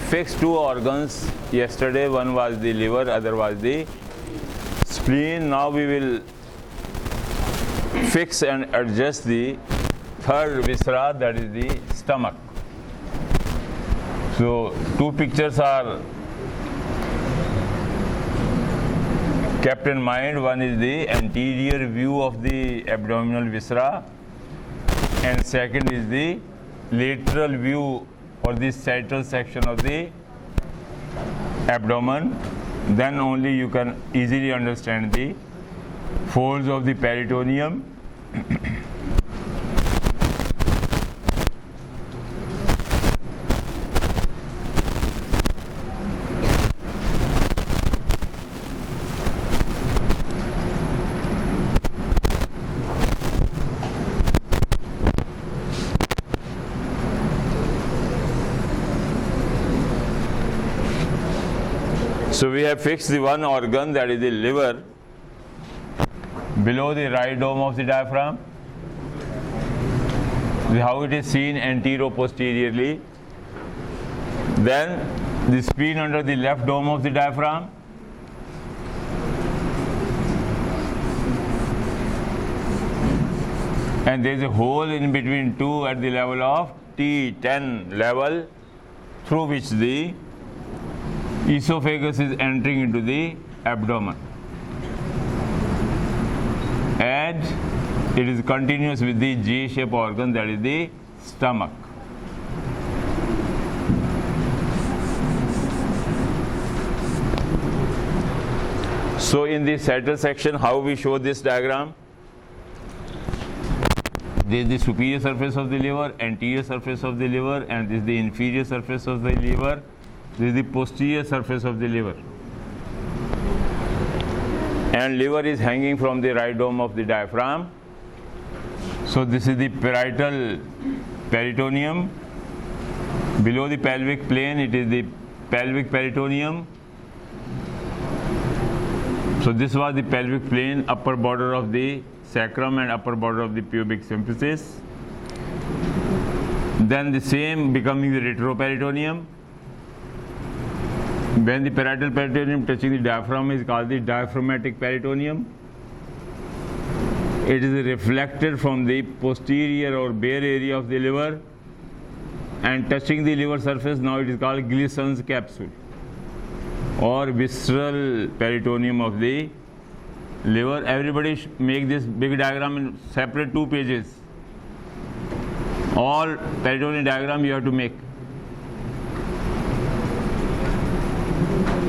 fixed two organs yesterday. One was the liver, other was the spleen. Now we will fix and adjust the third viscera, that is the stomach. So two pictures are kept in mind. One is the anterior view of the abdominal viscera, and second is the lateral view or the sagittal section of the abdomen. Then only you can easily understand the folds of the peritoneum. So we have fixed the one organ, that is the liver, below the right dome of the diaphragm. How it is seen antero-posteriorly. Then the spleen under the left dome of the diaphragm. And there is a hole in between two at the level of T10 level, through which the esophagus is entering into the abdomen, and it is continuous with the J-shaped organ, that is the stomach. So in the sagittal section, how we show this diagram? This is the superior surface of the liver, anterior surface of the liver, and this is the inferior surface of the liver. This is the posterior surface of the liver. And liver is hanging from the right dome of the diaphragm. So this is the parietal peritoneum. Below the pelvic plane, it is the pelvic peritoneum. So this was the pelvic plane, upper border of the sacrum and upper border of the pubic symphysis. Then the same becoming the retroperitoneum. When the parietal peritoneum touching the diaphragm is called the diaphragmatic peritoneum. It is reflected from the posterior or bare area of the liver and touching the liver surface. Now it is called Glisson's capsule or visceral peritoneum of the liver. Everybody make this big diagram in separate 2 pages. All peritoneal diagram you have to make.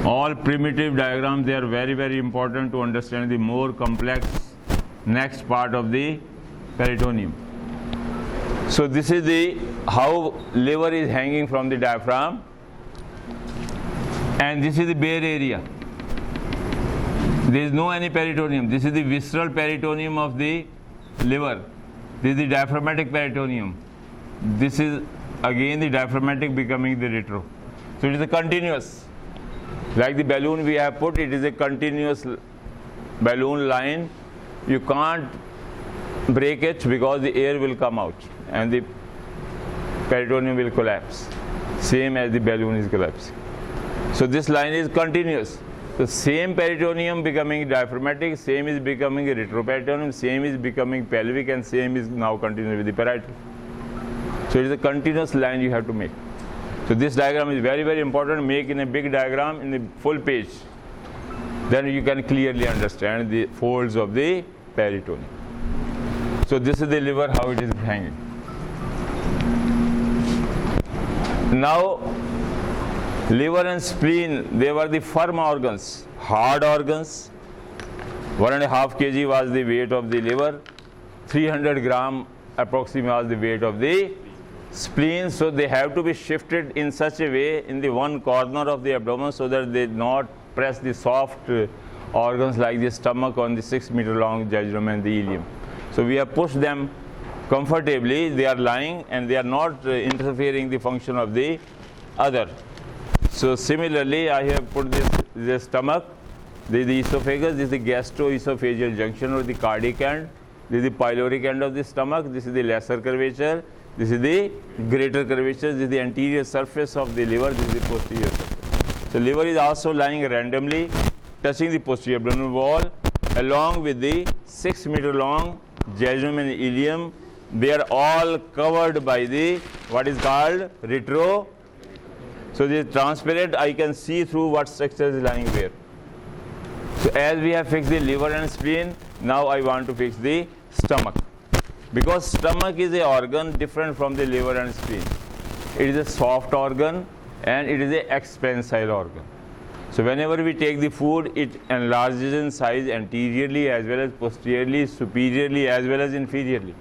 All primitive diagrams, they are very, very important to understand the more complex next part of the peritoneum. So this is the how liver is hanging from the diaphragm, and this is the bare area. There is no any peritoneum. This is the visceral peritoneum of the liver. This is the diaphragmatic peritoneum. This is again the diaphragmatic becoming the retro. So it is a continuous. Like the balloon we have put, it is a continuous balloon line. You can't break it because the air will come out and the peritoneum will collapse, same as the balloon is collapsing. So this line is continuous. The same peritoneum becoming diaphragmatic, same is becoming retroperitoneum, same is becoming pelvic, and same is now continuous with the parietal. So it is a continuous line you have to make. So this diagram is very, very important. Make in a big diagram in the full page. Then you can clearly understand the folds of the peritoneum. So this is the liver, how it is hanging. Now, liver and spleen, they were the firm organs, hard organs. 1.5 kg was the weight of the liver. 300 gram approximately was the weight of the spleen. So they have to be shifted in such a way in the one corner of the abdomen so that they not press the soft organs like the stomach on the 6 meter long jejunum and the ileum. So we have pushed them comfortably. They are lying and they are not interfering the function of the other. So similarly, I have put this stomach, this is the esophagus, this is the gastroesophageal junction or the cardiac end, this is the pyloric end of the stomach, this is the lesser curvature, This is the greater curvature. This is the anterior surface of the liver. This is the posterior surface. So liver is also lying randomly, touching the posterior abdominal wall, along with the 6 meter long jejunum and ileum. They are all covered by the what is called retro. So this is transparent. I can see through what structure is lying where. So as we have fixed the liver and spleen, now I want to fix the stomach. Because stomach is an organ different from the liver and spleen. It is a soft organ and it is an expansile organ. So whenever we take the food, it enlarges in size anteriorly as well as posteriorly, superiorly as well as inferiorly.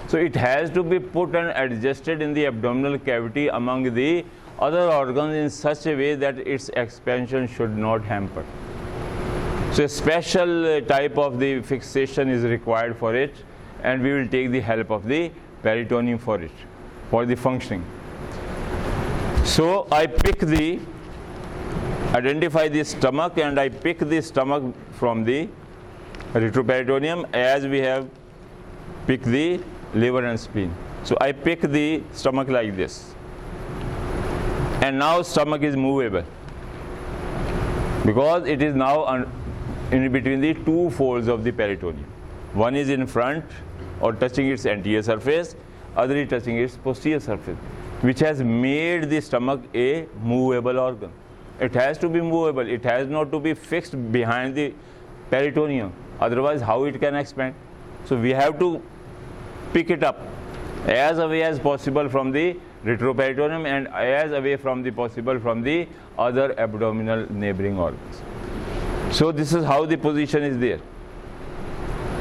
So it has to be put and adjusted in the abdominal cavity among the other organs in such a way that its expansion should not hamper. So a special type of the fixation is required for it, and we will take the help of the peritoneum for it, for the functioning. So I identify the stomach, and I pick the stomach from the retroperitoneum as we have picked the liver and spleen. So I pick the stomach like this, and now stomach is movable because it is now in between the two folds of the peritoneum. One is in front or touching its anterior surface, other is touching its posterior surface, which has made the stomach a movable organ. It has to be movable. It has not to be fixed behind the peritoneum. Otherwise, how it can expand? So we have to pick it up as away as possible from the retroperitoneum and as away from the possible from the other abdominal neighboring organs. So this is how the position is there.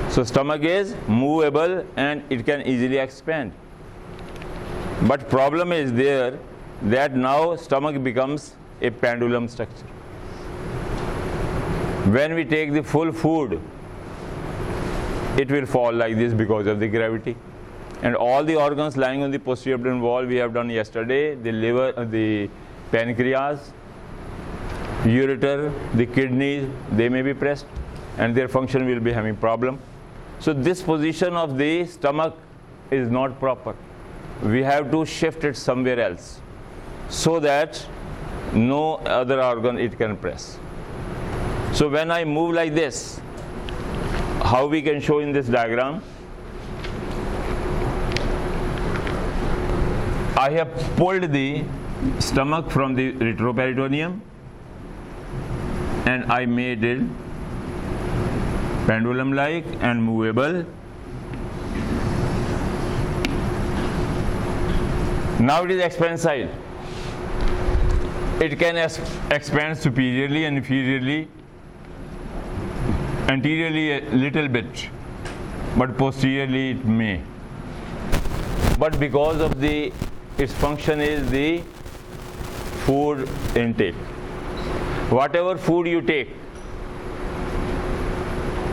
So stomach is movable and it can easily expand. But problem is there that now stomach becomes a pendulum structure. When we take the full food, it will fall like this because of the gravity. And all the organs lying on the posterior abdominal wall we have done yesterday, the liver, the pancreas, ureter, the kidneys, they may be pressed and their function will be having problem. So this position of the stomach is not proper. We have to shift it somewhere else so that no other organ it can press. So when I move like this, how we can show in this diagram, I have pulled the stomach from the retroperitoneum and I made it pendulum-like and movable. Now it is expansile. It can expand superiorly and inferiorly, anteriorly a little bit, but posteriorly it may. But because of its function is the food intake. Whatever food you take,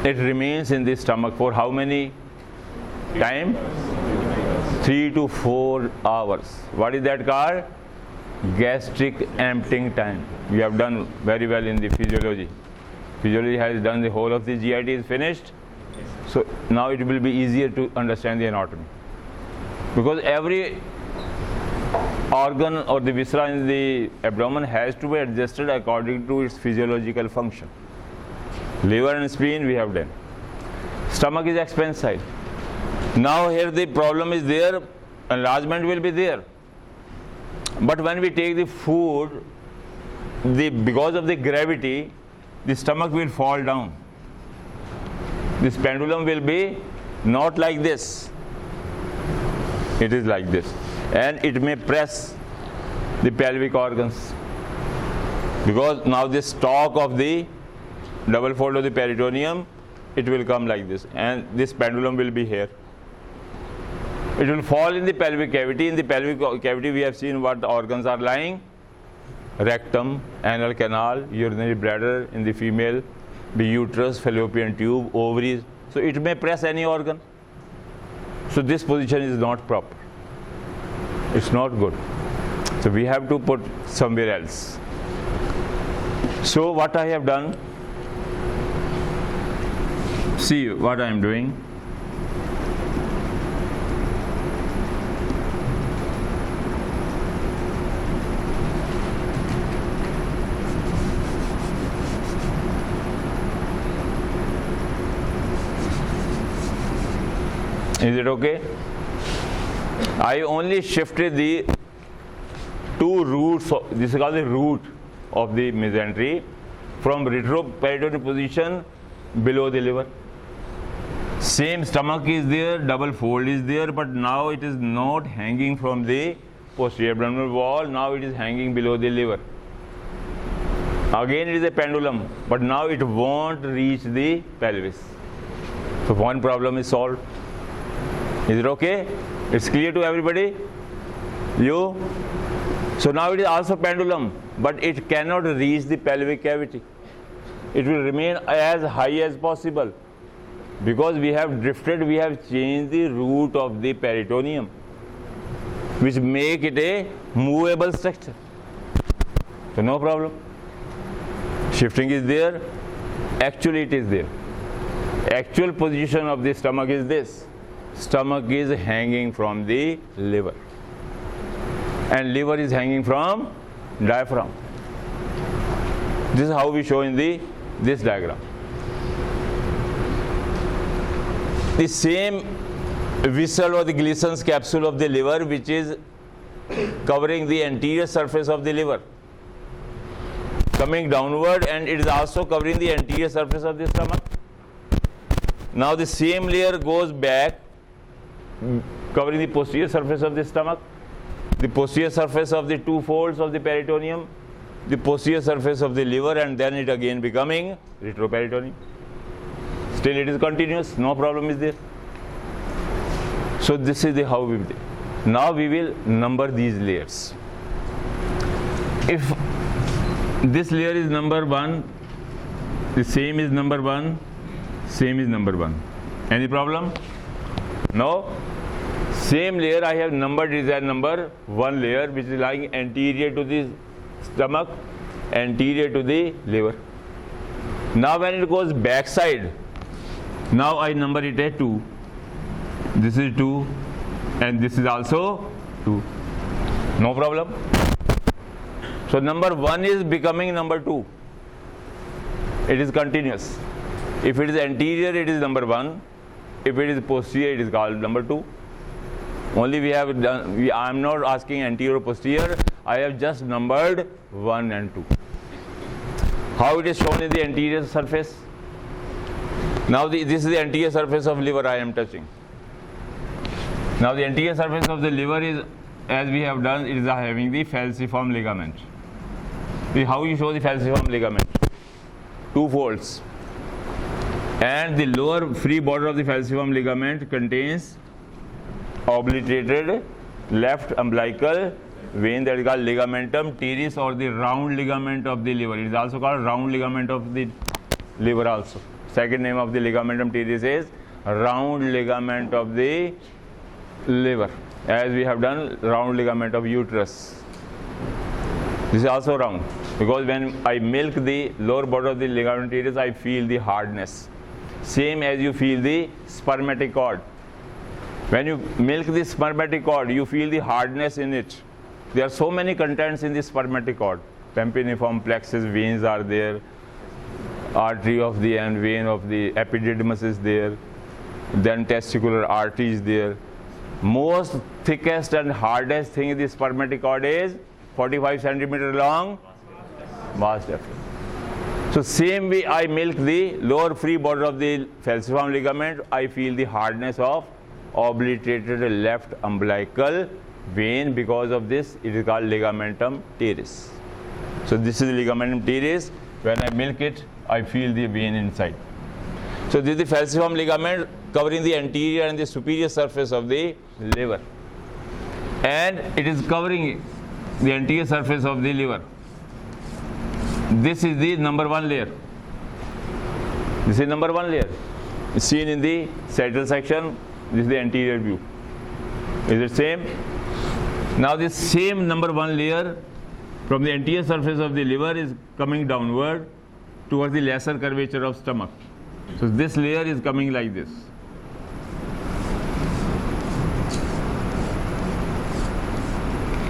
it remains in the stomach for how many time? 3 to 4 hours. What is that called? Gastric emptying time. We have done very well in the physiology. Physiology has done the whole of the GIT is finished. So now it will be easier to understand the anatomy. Because every organ or the viscera in the abdomen has to be adjusted according to its physiological function. Liver and spleen we have done. Stomach is expansile. Now here the problem is there, enlargement will be there. But when we take the food, because of the gravity, the stomach will fall down. This pendulum will be not like this. It is like this. And it may press the pelvic organs. Because now this stalk of the double fold of the peritoneum, it will come like this. And this pendulum will be here. It will fall in the pelvic cavity. In the pelvic cavity we have seen what organs are lying. Rectum, anal canal, urinary bladder in the female, the uterus, fallopian tube, ovaries. So it may press any organ. So this position is not proper. It's not good. So we have to put somewhere else. So what I have done, see what I am doing. Is it okay? I only shifted the two roots, this is called the root of the mesentery, from retroperitoneal position below the liver. Same stomach is there, double fold is there, but now it is not hanging from the posterior abdominal wall, now it is hanging below the liver. Again it is a pendulum, but now it won't reach the pelvis. So one problem is solved. Is it okay? It's clear to everybody? You? So now it is also pendulum, but it cannot reach the pelvic cavity. It will remain as high as possible. Because we have drifted, we have changed the root of the peritoneum, which make it a movable structure. So no problem. Shifting is there. Actually it is there. Actual position of the stomach is this. Stomach is hanging from the liver. And liver is hanging from diaphragm. This is how we show in this diagram. The same vessel or the Gleason's capsule of the liver, which is covering the anterior surface of the liver, coming downward, and it is also covering the anterior surface of the stomach. Now the same layer goes back, covering the posterior surface of the stomach, the posterior surface of the two folds of the peritoneum, the posterior surface of the liver, and then it again becoming retroperitoneum. Still it is continuous, no problem is there. So this is how we do. Now we will number these layers. If this layer is number 1, the same is number 1, same is number 1. Any problem? No? Same layer I have numbered is as number 1 layer, which is lying anterior to the stomach, anterior to the liver. Now when it goes backside, now I number it as 2. This is 2 and this is also 2. No problem. So number 1 is becoming number 2. It is continuous. If it is anterior, it is number 1. If it is posterior, it is called number 2. Only we have done, I am not asking anterior or posterior. I have just numbered 1 and 2. How it is shown in the anterior surface? Now this is the anterior surface of liver I am touching. Now the anterior surface of the liver is, as we have done, it is having the falciform ligament. See how you show the falciform ligament? 2 folds. And the lower free border of the falciform ligament contains obliterated left umbilical vein that is called ligamentum teres, or the round ligament of the liver. It is also called round ligament of the liver also. Second name of the ligamentum teres is round ligament of the liver, as we have done round ligament of uterus. This is also round, because when I milk the lower border of the ligamentum teres, I feel the hardness. Same as you feel the spermatic cord. When you milk the spermatic cord, you feel the hardness in it. There are so many contents in the spermatic cord. Pampiniform plexus veins are there, artery of the and vein of the epididymis is there, then testicular artery is there. Most thickest and hardest thing in the spermatic cord is 45 centimeter long vas deferens. So same way I milk the lower free border of the falciform ligament, I feel the hardness of obliterated left umbilical vein. Because of this, it is called ligamentum teres. So this is the ligamentum teres. When I milk it, I feel the vein inside. So this is the falciform ligament covering the anterior and the superior surface of the liver, and it is covering the anterior surface of the liver. This is the number 1 layer. This is number 1 layer. It's seen in the sagittal section. This is the anterior view. Is it same? Now this same number 1 layer from the anterior surface of the liver is coming downward towards the lesser curvature of stomach. So this layer is coming like this.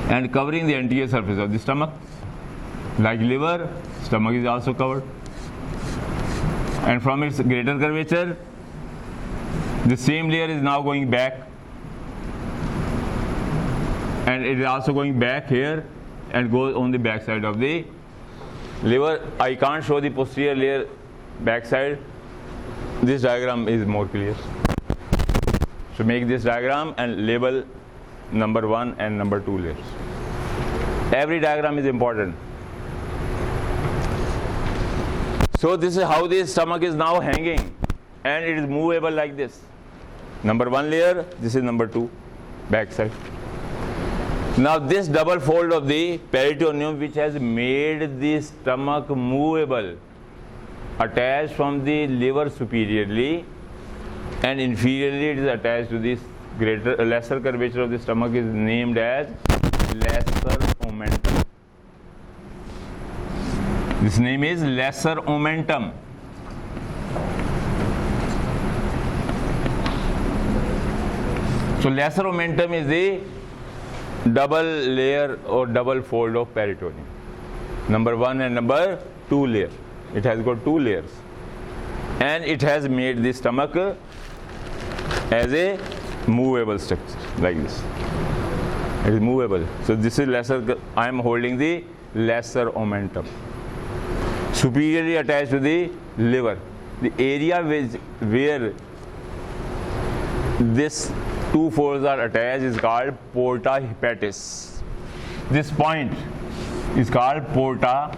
And covering the anterior surface of the stomach. Like liver, stomach is also covered. And from its greater curvature, The same layer is now going back, and it is also going back here and goes on the back side of the liver. I can't show the posterior layer back side. This diagram is more clear. So make this diagram and label number 1 and number 2 layers. Every diagram is important. So this is how the stomach is now hanging, and it is movable like this. Number 1 layer, this is number 2, back side. Now this double fold of the peritoneum, which has made the stomach movable, attached from the liver superiorly, and inferiorly it is attached to this lesser curvature of the stomach, is named as lesser omentum. This name is lesser omentum. So lesser omentum is the double layer or double fold of peritoneum. Number 1 and number 2 layer. It has got 2 layers, and it has made the stomach as a movable structure like this. It is movable. So this is lesser. I am holding the lesser omentum, superiorly attached to the liver. The area where this 2 folds are attached is called porta hepatis. This point is called porta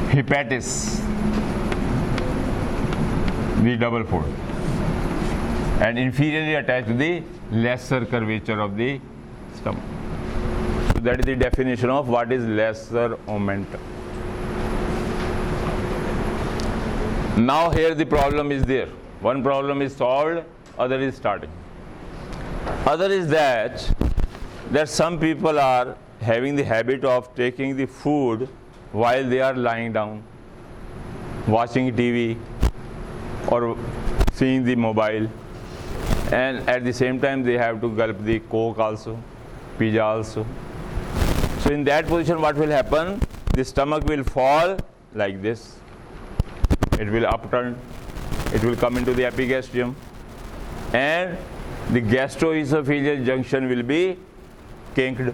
hepatis, the double fold, and inferiorly attached to the lesser curvature of the stomach. So that is the definition of what is lesser omentum. Now here the problem is there. One problem is solved, other is starting. Other is that some people are having the habit of taking the food while they are lying down, watching TV or seeing the mobile, and at the same time they have to gulp the Coke also, pizza also. So in that position what will happen? The stomach will fall like this. It will upturn. It will come into the epigastrium, and the gastroesophageal junction will be kinked.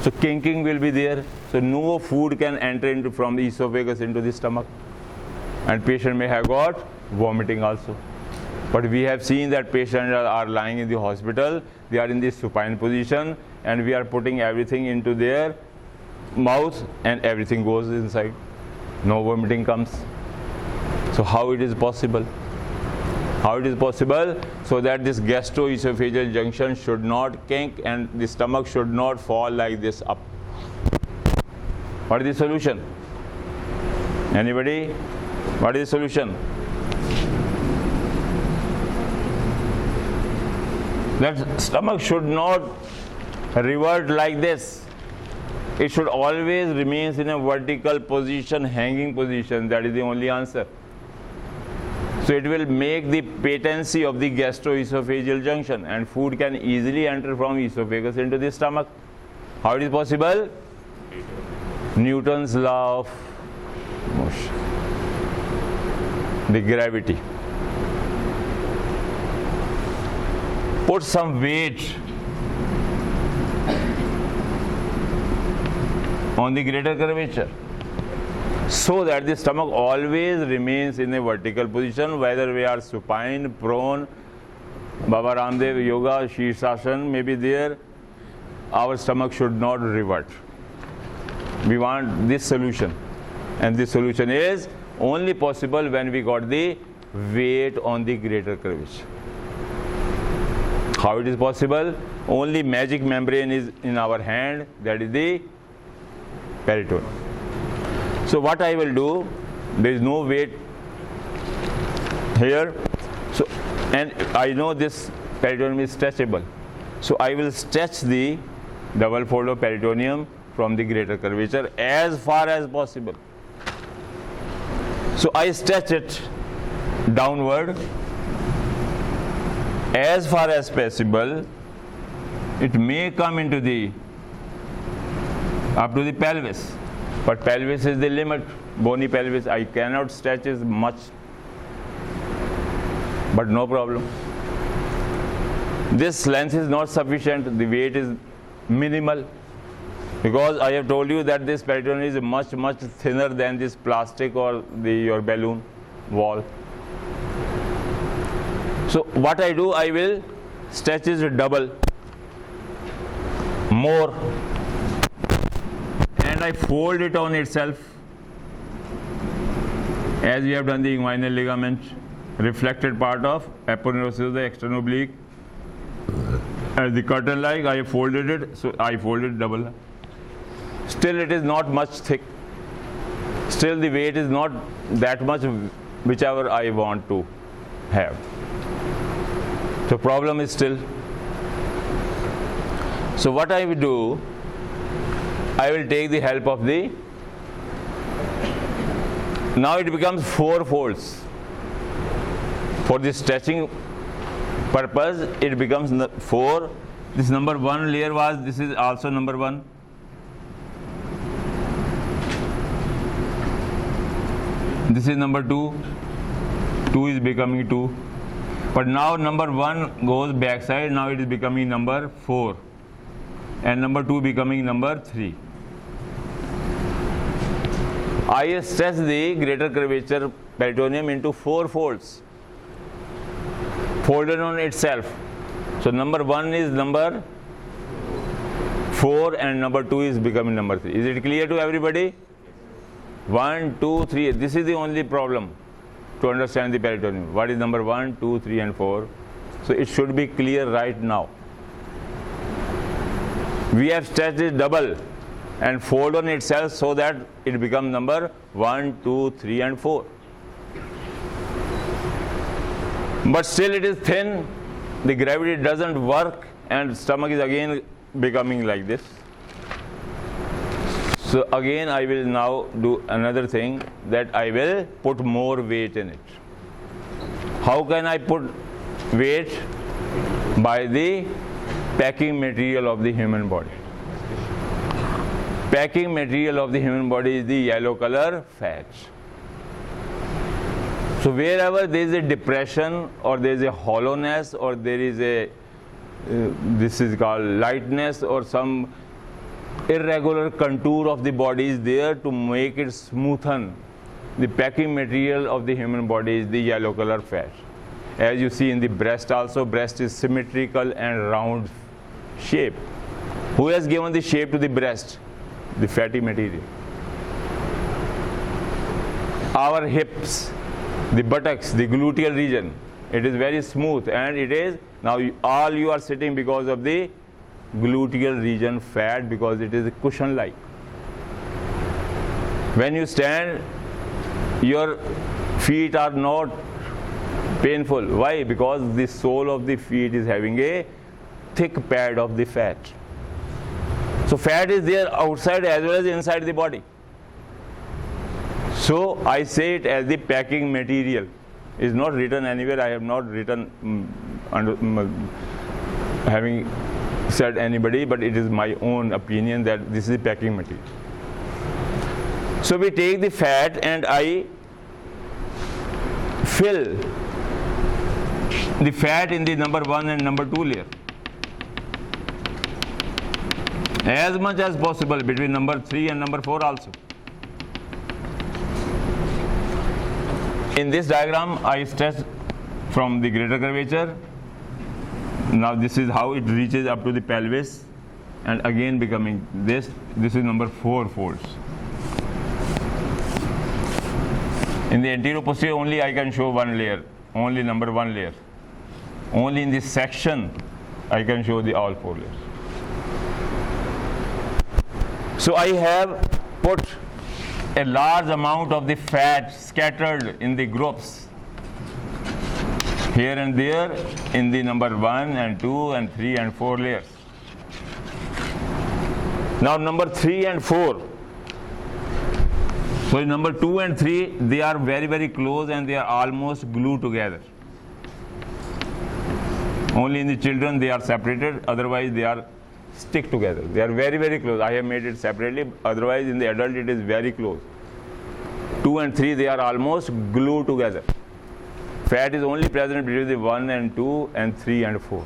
So kinking will be there. So no food can enter from the esophagus into the stomach, and patient may have got vomiting also. But we have seen that patients are lying in the hospital. They are in the supine position, and we are putting everything into their mouth, and everything goes inside. No vomiting comes. So how it is possible? How it is possible? So that this gastroesophageal junction should not kink and the stomach should not fall like this up. What is the solution? Anybody? What is the solution? That stomach should not revert like this. It should always remain in a vertical position, hanging position. That is the only answer. So it will make the patency of the gastroesophageal junction, and food can easily enter from esophagus into the stomach. How it is possible? Newton's law of motion, the gravity. Put some weight on the greater curvature, so that the stomach always remains in a vertical position, whether we are supine, prone, Baba Ramdev yoga, Shirsasana may be there, our stomach should not revert. We want this solution, and this solution is only possible when we got the weight on the greater curvature. How it is possible? Only magic membrane is in our hand, that is the peritoneum. So what I will do, there is no weight here, so, and I know this peritoneum is stretchable. So I will stretch the double fold of peritoneum from the greater curvature as far as possible. So I stretch it downward as far as possible. It may come into the up to the pelvis, but pelvis is the limit. Bony pelvis, I cannot stretch as much but no problem. This length is not sufficient, the weight is minimal, because I have told you that this peritoneum is much thinner than this plastic or your balloon wall. So what I do, I will stretch it double more, and I fold it on itself, as we have done the inguinal ligament, reflected part of aponeurosis, the external oblique, as the curtain like. I have folded it, so I fold it double. Still it is not much thick, still the weight is not that much, whichever I want to have. So problem is still. So what I will do, I will take the help of the, now it becomes 4 folds. For the stretching purpose, it becomes 4. This number 1 layer was, this is also number 1. This is number 2. 2 is becoming 2. But now number 1 goes backside, now it is becoming number 4. And number 2 becoming number 3. I stretch the greater curvature peritoneum into 4 folds, folded on itself. So number 1 is number 4 and number 2 is becoming number 3. Is it clear to everybody? 1, 2, 3. This is the only problem to understand the peritoneum. What is number 1, 2, 3 and 4? So it should be clear right now. We have stretched it double and fold on itself so that it becomes number 1, 2, 3 and 4. But still it is thin, the gravity doesn't work, and stomach is again becoming like this. So again I will now do another thing, that I will put more weight in it. How can I put weight? By the packing material of the human body. Packing material of the human body is the yellow color fat. So wherever there is a depression or there is a hollowness or there is a this is called lightness or some irregular contour of the body is there, to make it smoothen, the packing material of the human body is the yellow color fat. As you see in the breast also, breast is symmetrical and round shape. Who has given the shape to the breast? The fatty material. Our hips, the buttocks, the gluteal region, it is very smooth, and it is now all you are sitting because of the gluteal region fat, because it is cushion like. When you stand, your feet are not painful. Why? Because the sole of the feet is having a thick pad of the fat. So fat is there outside as well as inside the body. So I say it as the packing material. It's not written anywhere. I have not written having said anybody, but it is my own opinion that this is packing material. So we take the fat and I fill the fat in the number 1 and number 2 layer as much as possible, between number 3 and number 4 also. In this diagram I stretch from the greater curvature. Now this is how it reaches up to the pelvis, and again becoming this. This is number 4 folds. In the anterior posterior only I can show 1 layer, only number 1 layer. Only in this section I can show the all 4 layers. So I have put a large amount of the fat scattered in the groups here and there in the number 1 and 2 and 3 and 4 layers. Now number 3 and 4. So in number 2 and 3 they are very close and they are almost glued together. Only in the children they are separated, otherwise they are stick together. They are very close. I have made it separately, otherwise in the adult it is very close. 2 and 3 they are almost glued together. Fat is only present between the 1 and 2 and 3 and 4.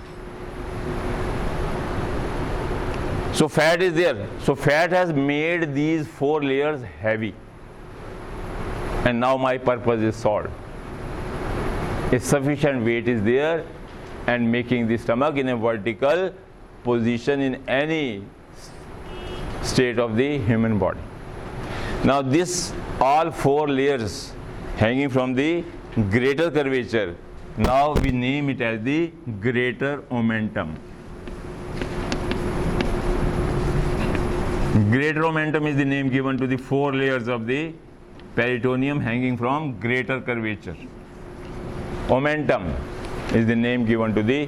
So fat is there. So fat has made these 4 layers heavy. And now my purpose is solved. A sufficient weight is there and making the stomach in a vertical position in any state of the human body. Now this all 4 layers hanging from the greater curvature, now we name it as the greater omentum. Greater omentum is the name given to the 4 layers of the peritoneum hanging from greater curvature. Omentum is the name given to the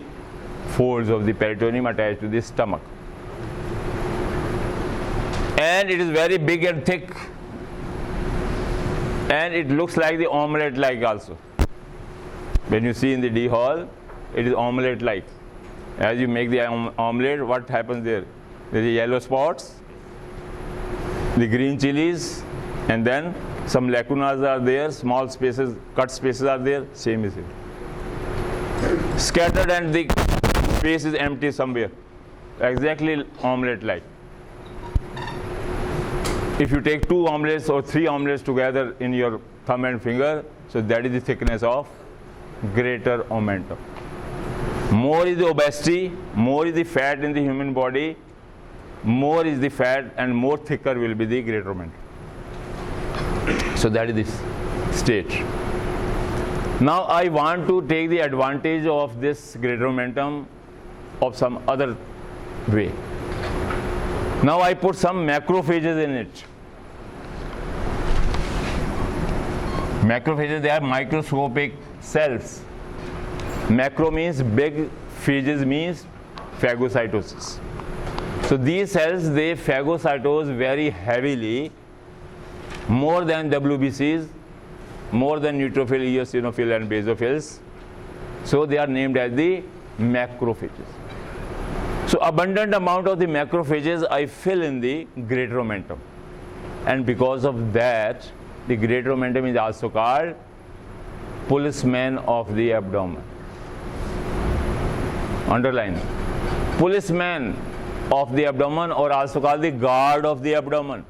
folds of the peritoneum attached to the stomach. And it is very big and thick. And it looks like the omelette-like also. When you see in the D hall, it is omelette-like. As you make the omelette, what happens there? There are yellow spots, the green chilies, and then some lacunas are there, small spaces, cut spaces are there, same is it. Scattered and the space is empty somewhere. Exactly omelette-like. If you take 2 omelettes or 3 omelettes together in your thumb and finger, so that is the thickness of greater omentum. More is the obesity, more is the fat in the human body, more is the fat and more thicker will be the greater omentum. So that is this state. Now I want to take the advantage of this greater omentum of some other way. Now I put some macrophages in it. Macrophages, they are microscopic cells. Macro means big, phages means phagocytosis. So these cells, they phagocytose very heavily, more than WBCs, more than neutrophil, eosinophil and basophils. So they are named as the macrophages. So abundant amount of the macrophages I fill in the greater omentum. And because of that, the greater omentum is also called policeman of the abdomen. Underline. Policeman of the abdomen, or also called the guard of the abdomen.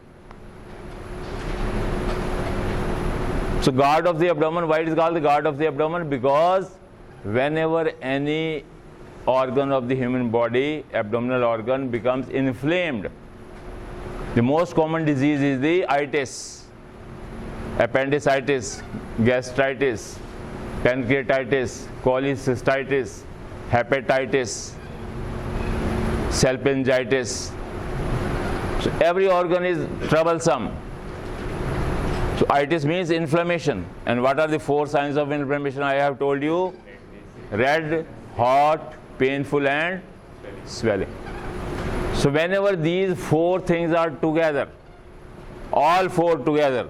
So guard of the abdomen, why it is called the guard of the abdomen? Because whenever any organ of the human body, abdominal organ, becomes inflamed, the most common disease is the itis, appendicitis, gastritis, pancreatitis, cholecystitis, hepatitis, salpingitis. So every organ is troublesome. So itis means inflammation. And what are the 4 signs of inflammation I have told you? Red, hot, painful and swelling. So whenever these 4 things are together, all 4 together,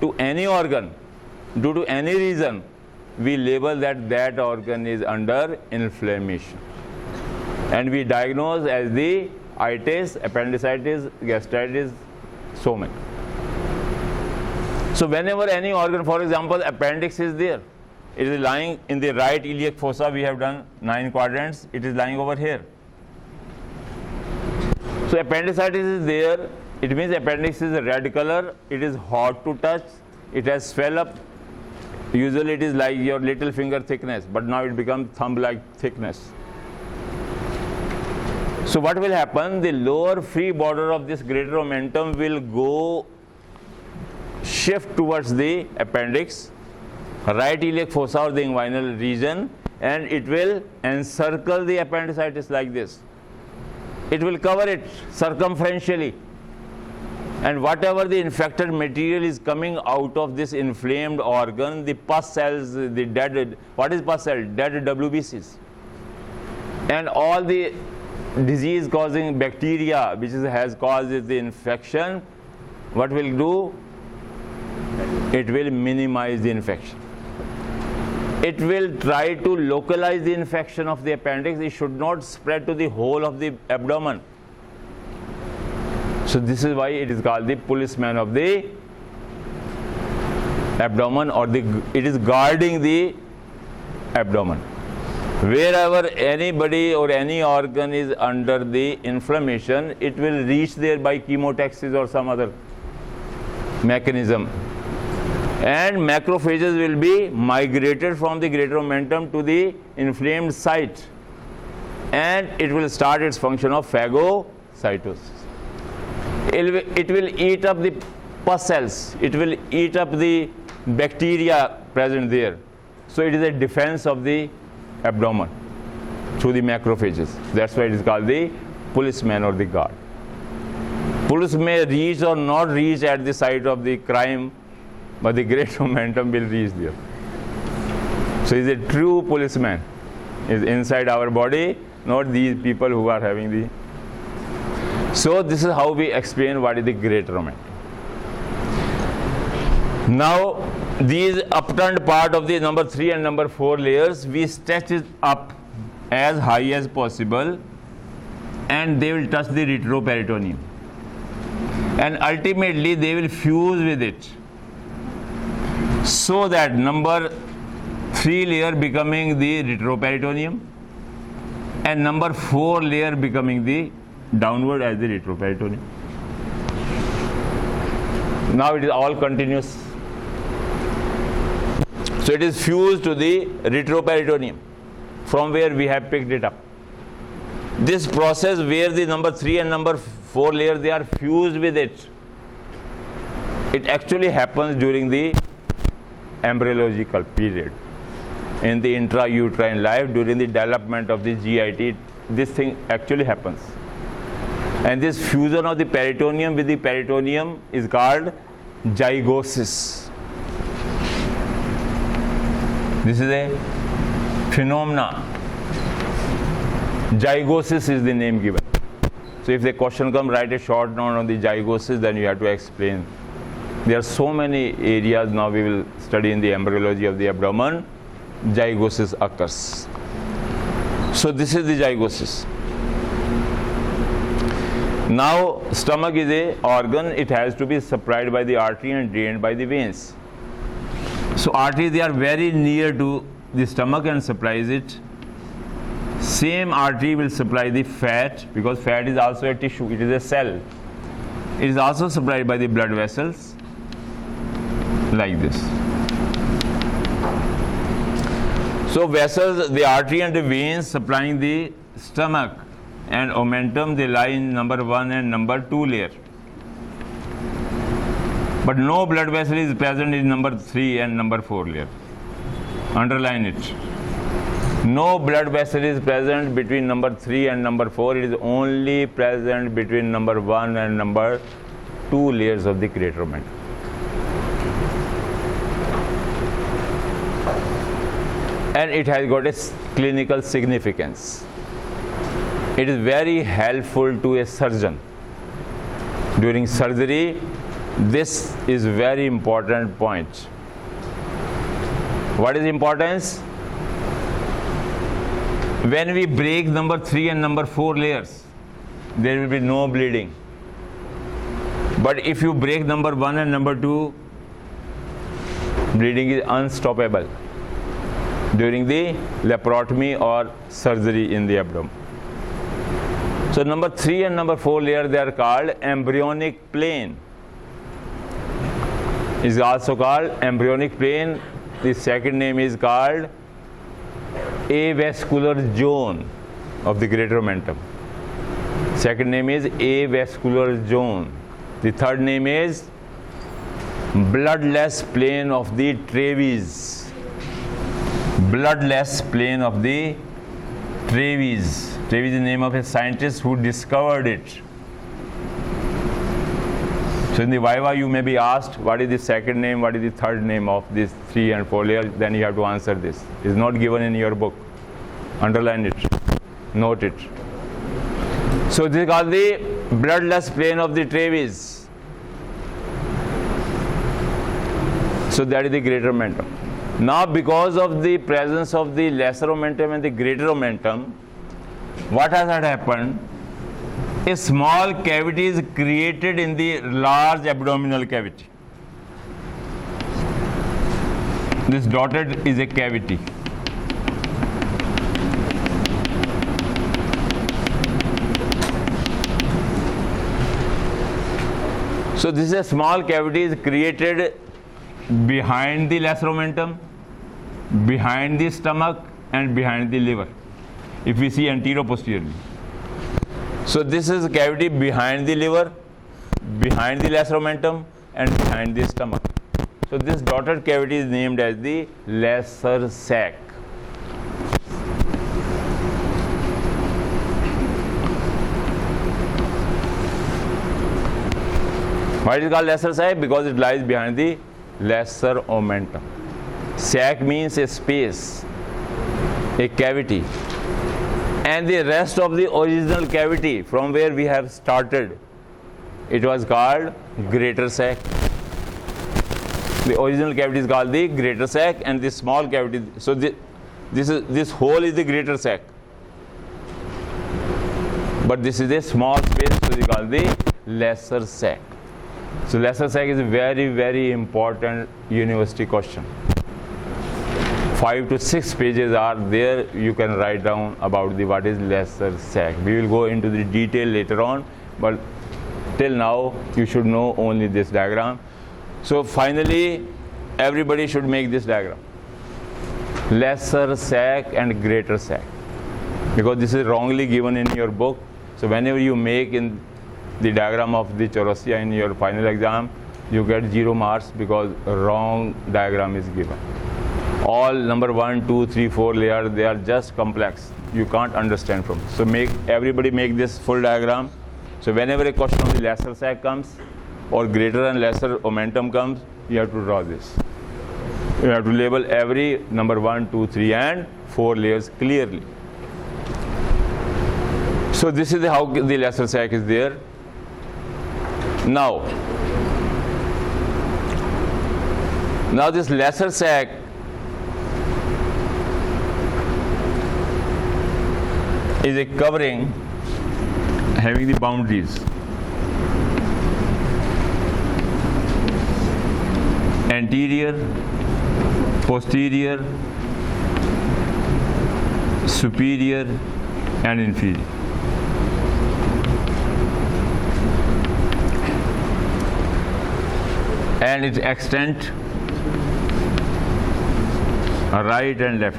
to any organ, due to any reason, we label that organ is under inflammation. And we diagnose as the itis, appendicitis, gastritis, so many. So whenever any organ, for example, appendix is there, it is lying in the right iliac fossa. We have done 9 quadrants. It is lying over here. So appendicitis is there. It means appendix is a red color. It is hot to touch. It has swell up. Usually it is like your little finger thickness, but now it becomes thumb-like thickness. So what will happen? The lower free border of this greater omentum will go shift towards the appendix, right iliac fossa or the inguinal region, and it will encircle the appendicitis like this. It will cover it circumferentially, and whatever the infected material is coming out of this inflamed organ, the pus cells, the dead, what is pus cell? Dead WBCs, and all the disease causing bacteria which has caused the infection, what will do? It will minimize the infection. It will try to localize the infection of the appendix. It should not spread to the whole of the abdomen. So this is why it is called the policeman of the abdomen, or it is guarding the abdomen. Wherever anybody or any organ is under the inflammation, it will reach there by chemotaxis or some other mechanism. And macrophages will be migrated from the greater omentum to the inflamed site, and it will start its function of phagocytosis. It will eat up the pus cells, it will eat up the bacteria present there. So it is a defense of the abdomen through the macrophages. That's why it is called the policeman or the guard. Police may reach or not reach at the site of the crime, but the great momentum will reach there. So is a true policeman is inside our body, not these people who are having the. So this is how we explain what is the great momentum. Now these upturned part of the number 3 and number 4 layers, we stretch it up as high as possible, and they will touch the retroperitoneum, and ultimately they will fuse with it, so that number 3 layer becoming the retroperitoneum and number 4 layer becoming the downward as the retroperitoneum. Now it is all continuous. So it is fused to the retroperitoneum from where we have picked it up. This process where the number 3 and number 4 layers, they are fused with it, it actually happens during the embryological period. In the intrauterine life, during the development of the GIT, this thing actually happens. And this fusion of the peritoneum with the peritoneum is called zygosis. This is a phenomena. Zygosis is the name given. So if the question comes, write a short note on the zygosis, then you have to explain. There are so many areas now we will study in the embryology of the abdomen. Zygosis occurs. So this is the zygosis. Now stomach is a organ, it has to be supplied by the artery and drained by the veins. So arteries, they are very near to the stomach and supplies it. Same artery will supply the fat, because fat is also a tissue, it is a cell. It is also supplied by the blood vessels like this. So vessels, the artery and the veins supplying the stomach and omentum, they lie in number 1 and number 2 layer. But no blood vessel is present in number 3 and number 4 layer. Underline it. No blood vessel is present between number 3 and number 4. It is only present between number 1 and number 2 layers of the greater omentum. And it has got a clinical significance. It is very helpful to a surgeon. During surgery, this is very important point. What is importance? When we break number 3 and number 4 layers, there will be no bleeding. But if you break number 1 and number 2, bleeding is unstoppable during the laparotomy or surgery in the abdomen. So number 3 and number 4 layer, they are called embryonic plane. Is also called embryonic plane. The second name is called avascular zone of the greater omentum. Second name is avascular zone. The third name is bloodless plane of the Travis. Bloodless plane of the Travis. Travis is the name of a scientist who discovered it. So in the Viva you may be asked, what is the second name, what is the third name of this 3 and 4 layer, then you have to answer this. It is not given in your book. Underline it, note it. So this is called the bloodless plane of the Travis. So that is the greater omentum. Now because of the presence of the lesser omentum and the greater omentum, what has happened? A small cavity is created in the large abdominal cavity. This dotted is a cavity. So this is a small cavity is created behind the lesser omentum, behind the stomach, and behind the liver, if we see anterior-posteriorly. So this is a cavity behind the liver, behind the lesser omentum, and behind the stomach. So this dotted cavity is named as the lesser sac. Why is it called lesser sac? Because it lies behind the lesser omentum. Sac means a space, a cavity, and the rest of the original cavity from where we have started, it was called greater sac. The original cavity is called the greater sac, and the small cavity, so this hole is the greater sac, but this is a small space, so we call the lesser sac. So lesser sac is a very, very important university question. 5 to 6 pages are there, you can write down about what is lesser sac. We will go into the detail later on, but till now you should know only this diagram. So finally everybody should make this diagram, lesser sac and greater sac, because this is wrongly given in your book. So whenever you make in the diagram of the chorosia in your final exam, you get 0 marks because wrong diagram is given. All number 1, 2, 3, 4 layers, they are just complex, you can't understand from. So everybody make this full diagram. So whenever a question of the lesser sac comes or greater and lesser omentum comes, you have to draw this. You have to label every number 1, 2, 3 and 4 layers clearly. So this is how the lesser sac is there. Now this lesser sac is a covering having the boundaries anterior, posterior, superior and inferior. And its extent right and left.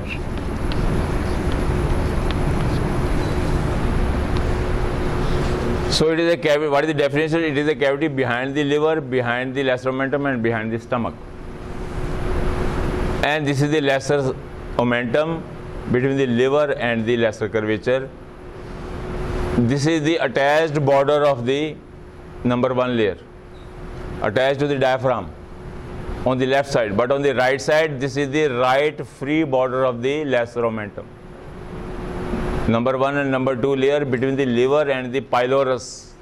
So it is a cavity. What is the definition? It is a cavity behind the liver, behind the lesser omentum and behind the stomach. And this is the lesser omentum between the liver and the lesser curvature. This is the attached border of the number 1 layer, attached to the diaphragm on the left side, but on the right side this is the right free border of the lesser omentum. Number 1 and number 2 layer between the liver and the pylorus,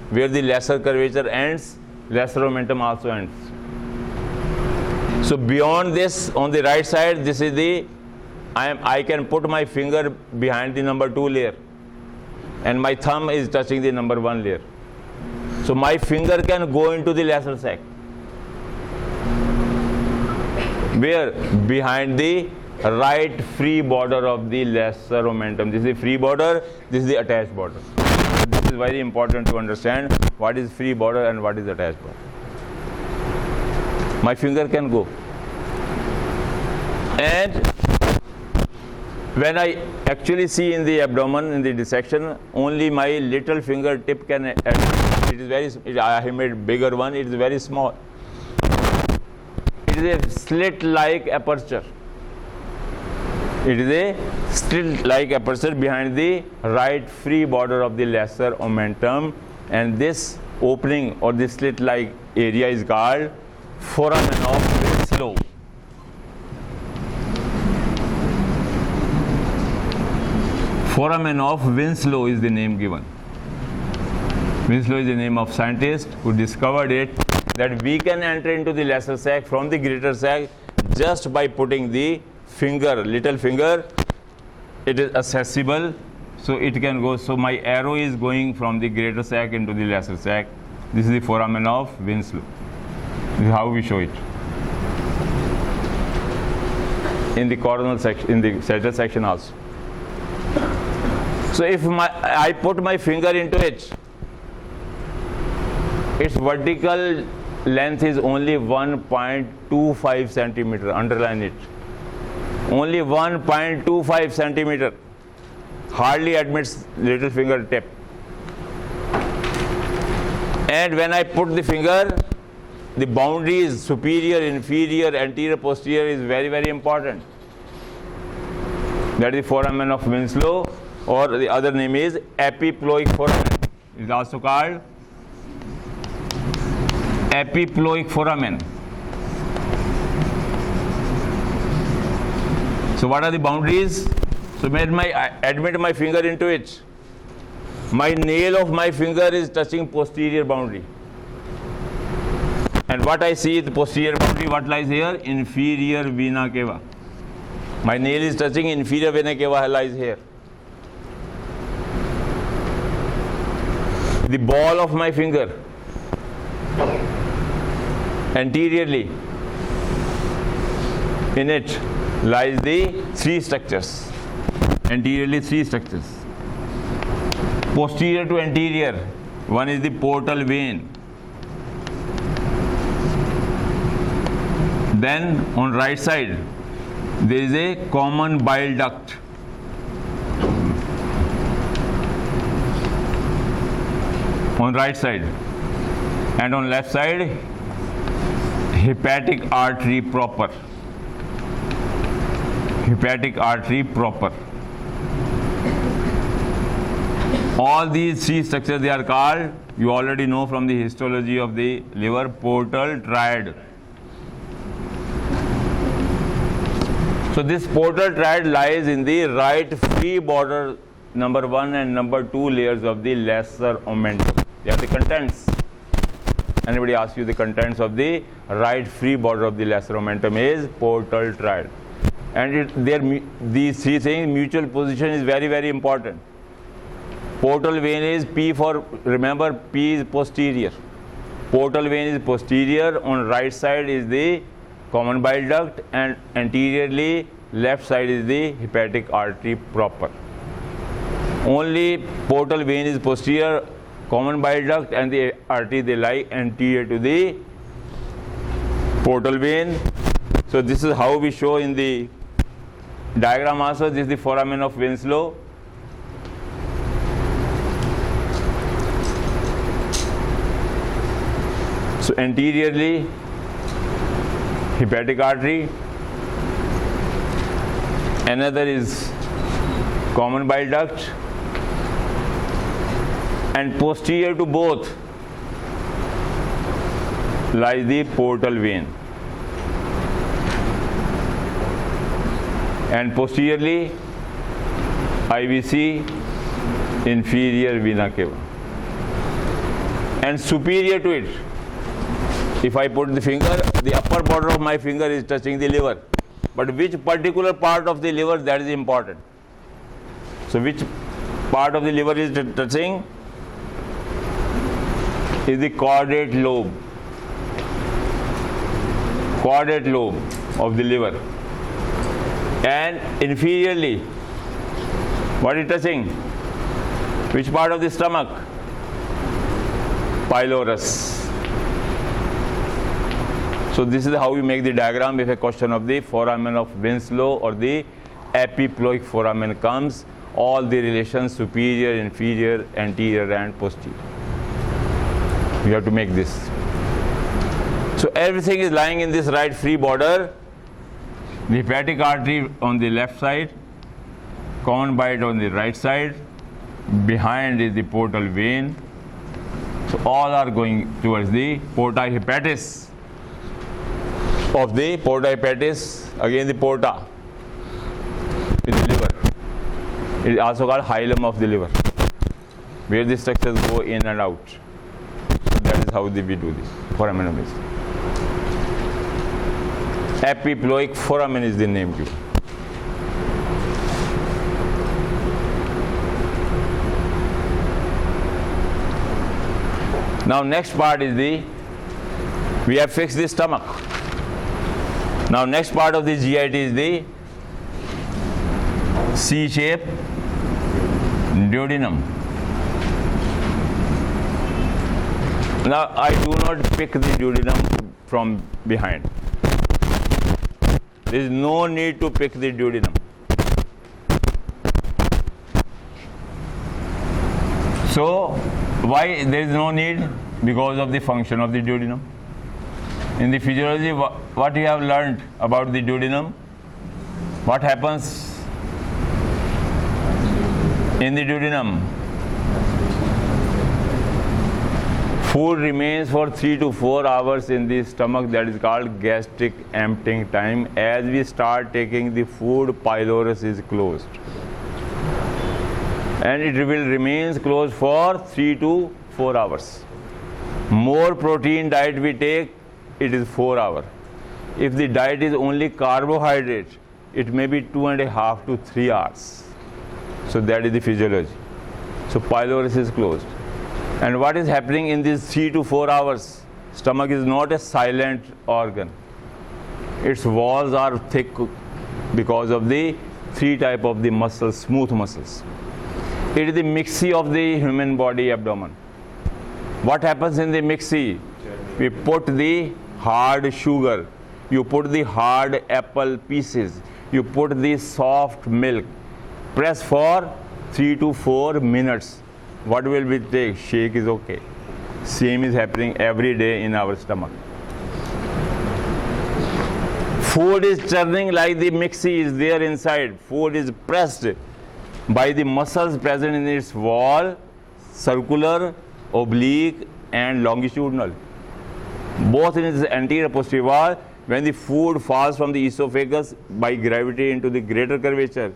where the lesser curvature ends, lesser omentum also ends. So beyond this, on the right side, this is the I can put my finger behind the number 2 layer and my thumb is touching the number 1 layer. So my finger can go into the lesser sac. Where? Behind the right free border of the lesser omentum. This is the free border, this is the attached border. This is very important to understand what is free border and what is attached border. My finger can go. And when I actually see in the abdomen, in the dissection, only my little fingertip can enter. It is very, I have made bigger one, it is very small. It is a slit-like aperture. It is a slit-like aperture behind the right free border of the lesser omentum, and this opening or the slit-like area is called foramen of Winslow. Foramen of Winslow is the name given. Winslow is the name of scientist who discovered it, that we can enter into the lesser sac from the greater sac just by putting the finger, little finger. It is accessible, so it can go. So my arrow is going from the greater sac into the lesser sac. This is the foramen of Winslow. This is how we show it in the coronal section, in the sagittal section also. So if I put my finger into it, its vertical length is only 1.25 centimeter. Underline it. Only 1.25 centimeter. Hardly admits little fingertip. And when I put the finger, the boundaries superior, inferior, anterior, posterior is very, very important. That is the foramen of Winslow, or the other name is epiploic foramen. It is also called epiploic foramen. So what are the boundaries? So when I admit my finger into it, my nail of my finger is touching posterior boundary. And what I see the posterior boundary, what lies here? Inferior vena cava. My nail is touching inferior vena cava, lies here. The ball of my finger anteriorly, in it lies the three structures. Anteriorly, three structures. Posterior to anterior, one is the portal vein. Then on right side, there is a common bile duct. On right side. And on left side, hepatic artery proper. Hepatic artery proper. All these three structures, they are called, you already know from the histology of the liver, portal triad. So this portal triad lies in the right free border, number 1 and number 2 layers of the lesser omentum. They are the contents. Anybody asks you the contents of the right free border of the lesser omentum is portal triad. And these three things, mutual position is very, very important. Portal vein is P for, remember, P is posterior. Portal vein is posterior, on right side is the common bile duct, and anteriorly left side is the hepatic artery proper. Only portal vein is posterior, common bile duct and the artery, they lie anterior to the portal vein. So this is how we show in the diagram also. This is the foramen of Winslow. So anteriorly hepatic artery, another is common bile duct, and posterior to both lies the portal vein, and posteriorly IVC, inferior vena cava, and superior to it, if I put the finger, the upper border of my finger is touching the liver. But which particular part of the liver, that is important. So which part of the liver is touching? Is the caudate lobe. Caudate lobe of the liver. And inferiorly, what is touching? Which part of the stomach? Pylorus. So this is how we make the diagram if a question of the foramen of Winslow or the epiploic foramen comes. All the relations superior, inferior, anterior and posterior. You have to make this. So everything is lying in this right free border. The hepatic artery on the left side, common bile on the right side, behind is the portal vein. So all are going towards the porta hepatis. Of the porta hepatis, again the porta is the liver. It is also called hilum of the liver, where the structures go in and out. So that is how we do this. Foramen of Winslow. Epiploic foramen is the name given. Now next part is we have fixed the stomach. Now next part of the GIT is the C-shape duodenum. Now I do not pick the duodenum from behind. There is no need to pick the duodenum. So why there is no need? Because of the function of the duodenum. In the physiology, what you have learned about the duodenum? What happens in the duodenum? Food remains for 3 to 4 hours in the stomach. That is called gastric emptying time. As we start taking the food, pylorus is closed, and it will remain closed for 3 to 4 hours. More protein diet we take, it is 4 hours. If the diet is only carbohydrate, it may be 2.5 to 3 hours. So that is the physiology. So pylorus is closed. And what is happening in these 3 to 4 hours? Stomach is not a silent organ. Its walls are thick because of the 3 type of the muscles, smooth muscles. It is the mixie of the human body, abdomen. What happens in the mixie? We put the hard sugar, you put the hard apple pieces, you put the soft milk, press for 3 to 4 minutes. What will we take? Shake is okay. Same is happening every day in our stomach. Food is churning like the mixie is there inside. Food is pressed by the muscles present in its wall, circular, oblique and longitudinal. Both in its anterior posterior wall. When the food falls from the esophagus by gravity into the greater curvature,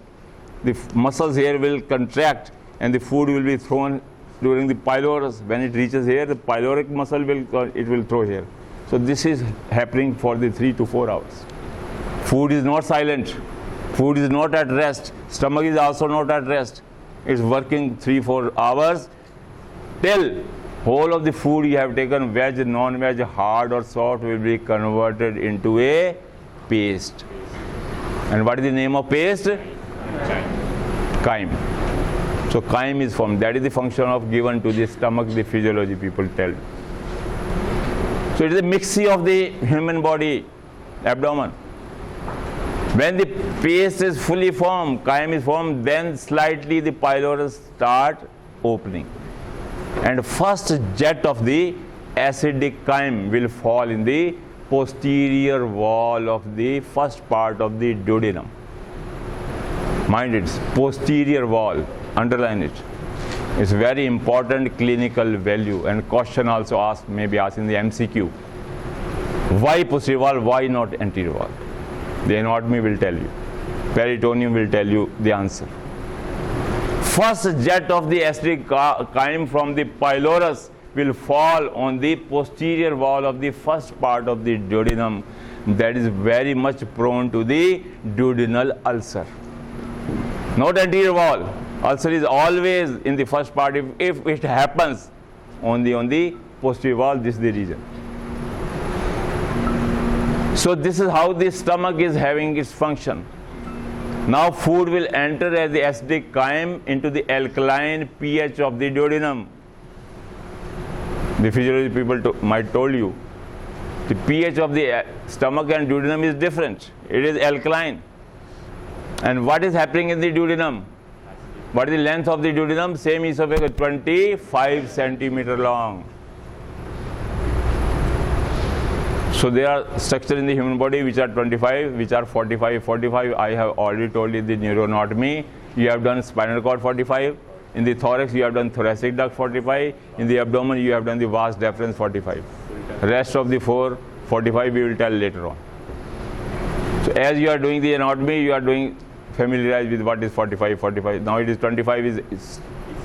the muscles here will contract and the food will be thrown during the pylorus. When it reaches here, the pyloric muscle will throw here. So this is happening for the 3 to 4 hours. Food is not silent. Food is not at rest. Stomach is also not at rest. It's working 3-4 hours till whole of the food you have taken, veg, non-veg, hard or soft, will be converted into a paste. And what is the name of paste? Chyme. So chyme is formed. That is the function of given to the stomach, the physiology people tell. So it is a mixie of the human body, abdomen. When the paste is fully formed, chyme is formed, then slightly the pylorus start opening. And first jet of the acidic chyme will fall in the posterior wall of the first part of the duodenum. Mind it, posterior wall, underline it. It's very important clinical value, and question also asked, maybe asked in the MCQ. Why posterior wall, why not anterior wall? The anatomy will tell you. Peritoneum will tell you the answer. First jet of the acidic chyme from the pylorus will fall on the posterior wall of the first part of the duodenum. That is very much prone to the duodenal ulcer. Not anterior wall. Ulcer is always in the first part. If it happens on the posterior wall, this is the reason. So this is how the stomach is having its function. Now food will enter as the acidic chyme into the alkaline pH of the duodenum. The physiology people might told you the pH of the stomach and duodenum is different. It is alkaline. And what is happening in the duodenum? What is the length of the duodenum? Same esophagus, 25 centimeter long. So there are structures in the human body which are 25, which are 45. 45, I have already told you the neuroanatomy. You have done spinal cord 45. In the thorax, you have done thoracic duct 45. In the abdomen, you have done the vas deferens 45. Rest of the 45 we will tell later on. So as you are doing the anatomy, you are doing familiarized with what is 45, 45. Now it is 25 is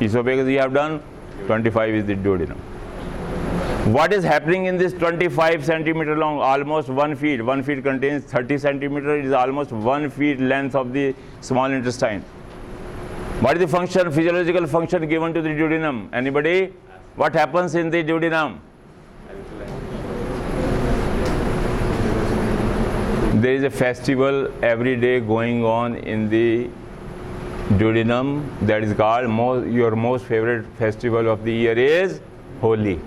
esophagus you have done, 25 is the duodenum. What is happening in this 25 centimeter long, almost 1 feet? 1 feet contains 30 centimeter. It is almost 1 feet length of the small intestine. What is the function, physiological function given to the duodenum? Anybody? What happens in the duodenum? There is a festival every day going on in the duodenum that is called your most favorite festival of the year is Holi.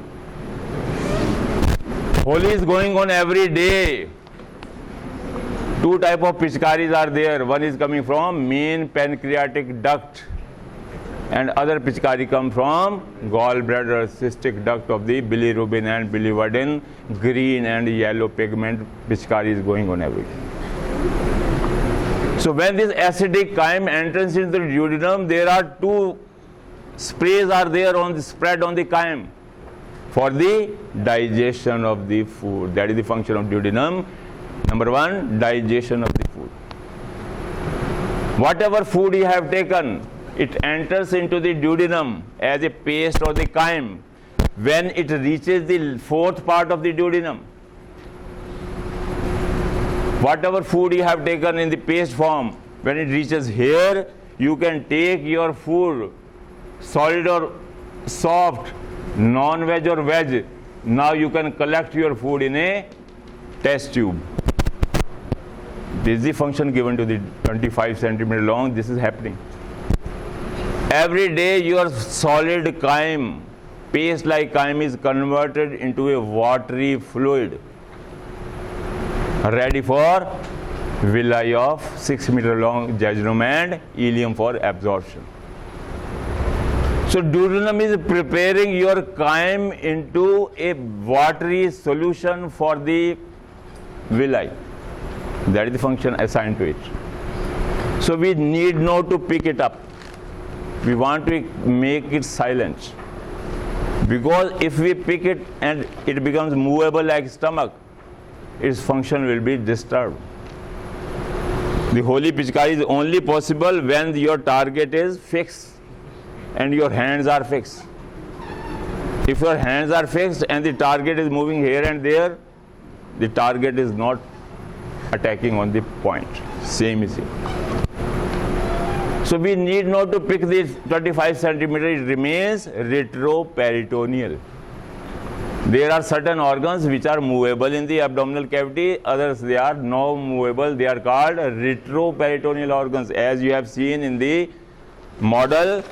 Holi is going on every day. Two type of pichkaris are there. One is coming from main pancreatic duct, and other pichkari come from gallbladder cystic duct of the bilirubin and biliverdin. Green and yellow pigment pichkari is going on every day. So when this acidic chyme enters into the duodenum, there are two sprays are there on the spread on the chyme for the digestion of the food. That is the function of duodenum. Number one, digestion of the food. Whatever food you have taken, it enters into the duodenum as a paste or the chyme. When it reaches the fourth part of the duodenum, whatever food you have taken in the paste form, when it reaches here, you can take your food, solid or soft, non-veg or veg. Now you can collect your food in a test tube. This is the function given to the 25 centimeter long. This is happening. Every day your solid chyme, paste like chyme, is converted into a watery fluid, ready for villi of 6 meter long jejunum and ileum for absorption. So duodenum is preparing your chyme into a watery solution for the villi. That is the function assigned to it. So we need not to pick it up. We want to make it silent. Because if we pick it and it becomes movable like stomach, its function will be disturbed. The holy pichkari is only possible when your target is fixed and your hands are fixed. If your hands are fixed and the target is moving here and there, the target is not attacking on the point. Same is it. So we need not to pick this 25 centimeter, it remains retroperitoneal. There are certain organs which are movable in the abdominal cavity, others they are not movable. They are called retroperitoneal organs. As you have seen in the model,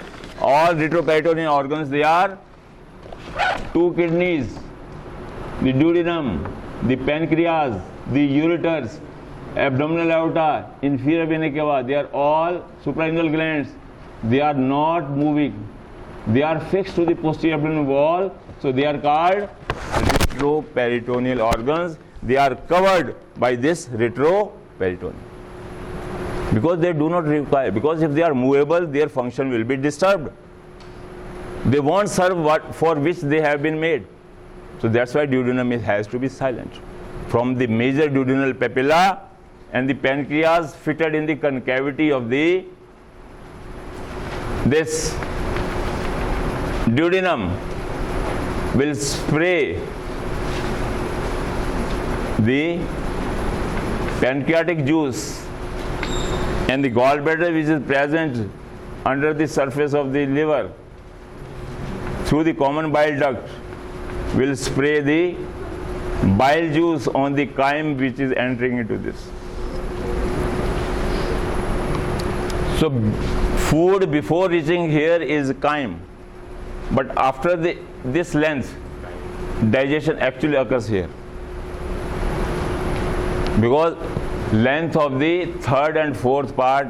all retroperitoneal organs, they are two kidneys, the duodenum, the pancreas, the ureters, abdominal aorta, inferior vena cava. They are all suprarenal glands. They are not moving. They are fixed to the posterior abdominal wall. So they are called retroperitoneal organs. They are covered by this retroperitoneum. Because they do not require, because if they are movable, their function will be disturbed. They won't serve what for which they have been made. So that's why duodenum has to be silent. From the major duodenal papilla and the pancreas fitted in the concavity of this duodenum will spray the pancreatic juice, and the gallbladder which is present under the surface of the liver through the common bile duct will spray the bile juice on the chyme which is entering into this. So food before reaching here is chyme, but after this length, digestion actually occurs here. Because length of the third and fourth part,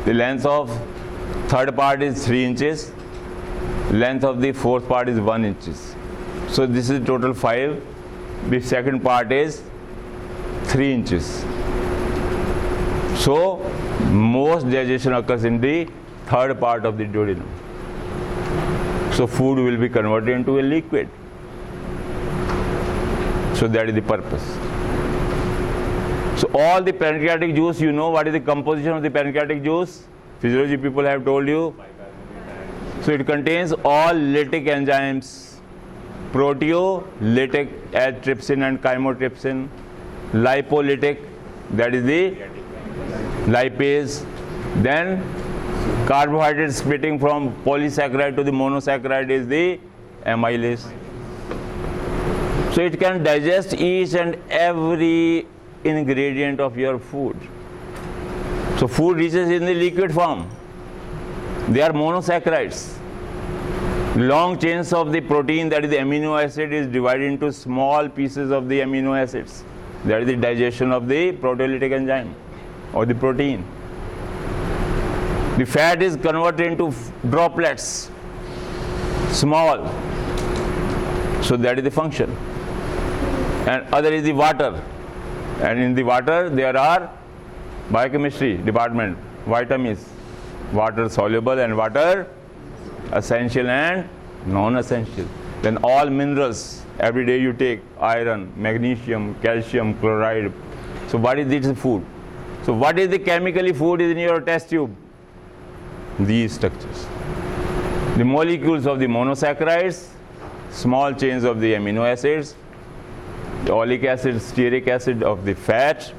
the length of third part is 3 inches, length of the fourth part is 1 inch. So this is total 5. The second part is 3 inches. So most digestion occurs in the third part of the duodenum. So food will be converted into a liquid. So that is the purpose. So all the pancreatic juice, you know what is the composition of the pancreatic juice? Physiology people have told you. So it contains all lytic enzymes, proteolytic as trypsin and chymotrypsin, lipolytic, that is the lipase, then carbohydrate splitting from polysaccharide to the monosaccharide is the amylase. So it can digest each and every ingredient of your food. So food reaches in the liquid form. They are monosaccharides. Long chains of the protein, that is the amino acid, is divided into small pieces of the amino acids. That is the digestion of the proteolytic enzyme or the protein. The fat is converted into droplets, small. So that is the function. And other is the water. And in the water there are biochemistry department, vitamins, water soluble and water essential and non-essential. Then all minerals, every day you take iron, magnesium, calcium, chloride. So what is this food? So what is the chemically food is in your test tube? These structures. The molecules of the monosaccharides, small chains of the amino acids, the oleic acid, stearic acid of the fat.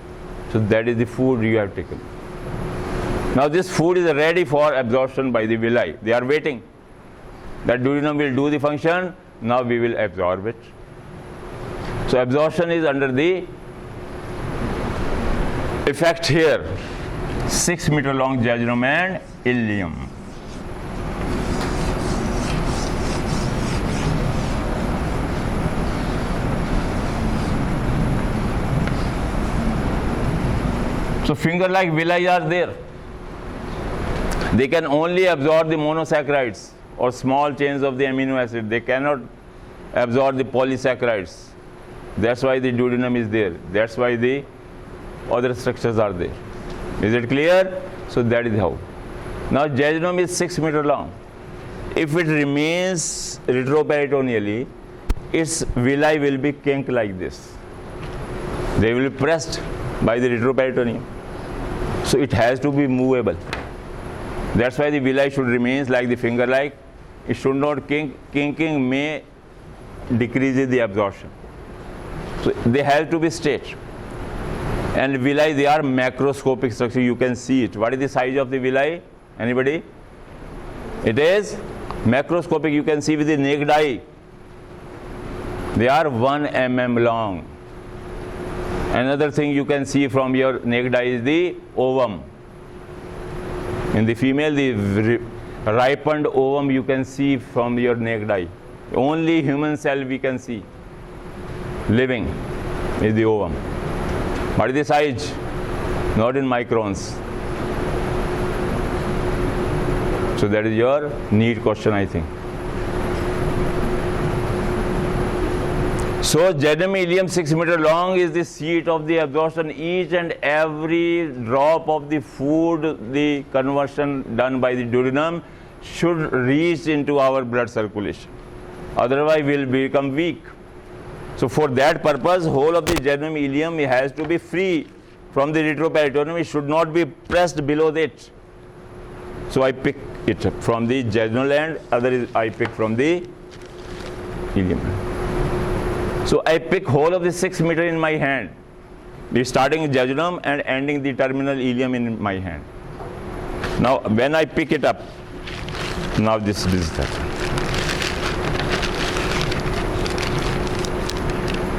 So that is the food you have taken. Now this food is ready for absorption by the villi. They are waiting. That duodenum will do the function. Now we will absorb it. So absorption is under the effect here. 6 meter long jejunum and ileum. So finger-like villi are there. They can only absorb the monosaccharides or small chains of the amino acid. They cannot absorb the polysaccharides. That's why the duodenum is there. That's why the other structures are there. Is it clear? So that is how. Now jejunum is 6 meter long. If it remains retroperitoneally, its villi will be kink like this. They will be pressed by the retroperitoneum. So it has to be movable. That's why the villi should remain like the finger-like. It should not kink. Kinking may decrease the absorption. So they have to be straight. And villi, they are macroscopic structure. You can see it. What is the size of the villi? Anybody? It is macroscopic. You can see with the naked eye. They are 1 mm long. Another thing you can see from your naked eye is the ovum. In the female, the ripened ovum you can see from your naked eye. Only human cell we can see living is the ovum. What is the size? Not in microns. So that is your neat question, I think. So jejunum ileum 6 meter long is the seat of the absorption. Each and every drop of the food, the conversion done by the duodenum should reach into our blood circulation. Otherwise we will become weak. So for that purpose, whole of the jejunum ileum has to be free from the retroperitoneum. It should not be pressed below that. So I pick it from the jejunal end, other is I pick from the ileum. So I pick whole of the 6 meter in my hand, starting jejunum and ending the terminal ileum in my hand. Now when I pick it up, now this is that.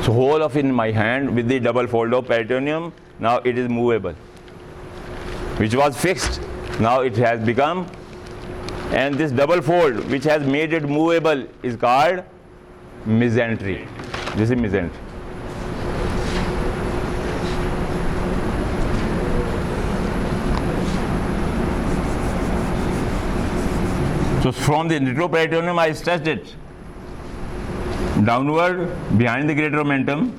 So whole of in my hand with the double fold of peritoneum, now it is movable. Which was fixed, now it has become, and this double fold which has made it movable is called mesentery. This is mesentery. So from the retroperitoneum I stretched it downward behind the greater omentum.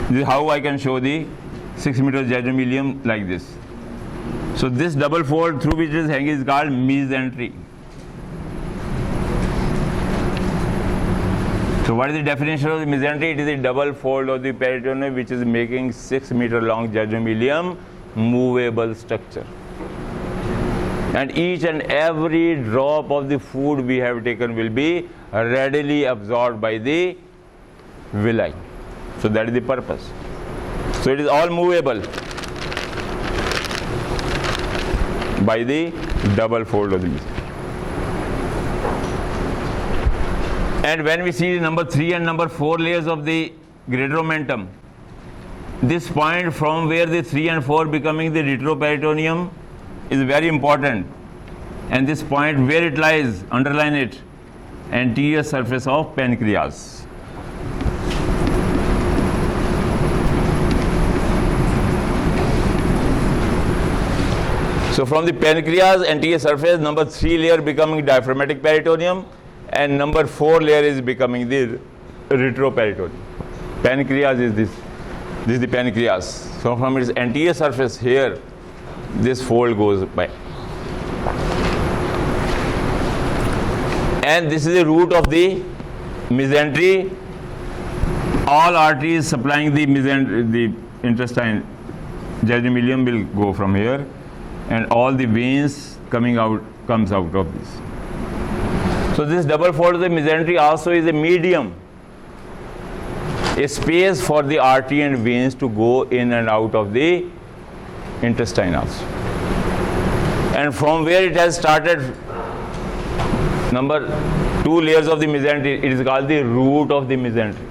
This is how I can show the 6 meter jejunum ileum like this. So this double fold through which it is hanging is called mesentery. So what is the definition of the mesentery? It is the double fold of the peritoneum which is making 6 meter long jejunum ileum movable structure. And each and every drop of the food we have taken will be readily absorbed by the villi. So that is the purpose. So it is all movable by the double fold of the mesentery. And when we see number 3 and number 4 layers of the greater omentum, this point from where the 3 and 4 becoming the retroperitoneum is very important. And this point where it lies, underline it, anterior surface of pancreas. So from the pancreas anterior surface, number 3 layer becoming diaphragmatic peritoneum, and number 4 layer is becoming the retroperitoneum. Pancreas is this. This is the pancreas. So from its anterior surface here, this fold goes by. And this is the root of the mesentery. All arteries supplying the intestine, jejunum will go from here, and all the veins comes out of this. So this double fold of the mesentery also is a medium, a space for the artery and veins to go in and out of the intestine also. And from where it has started, number 2 layers of the mesentery, it is called the root of the mesentery.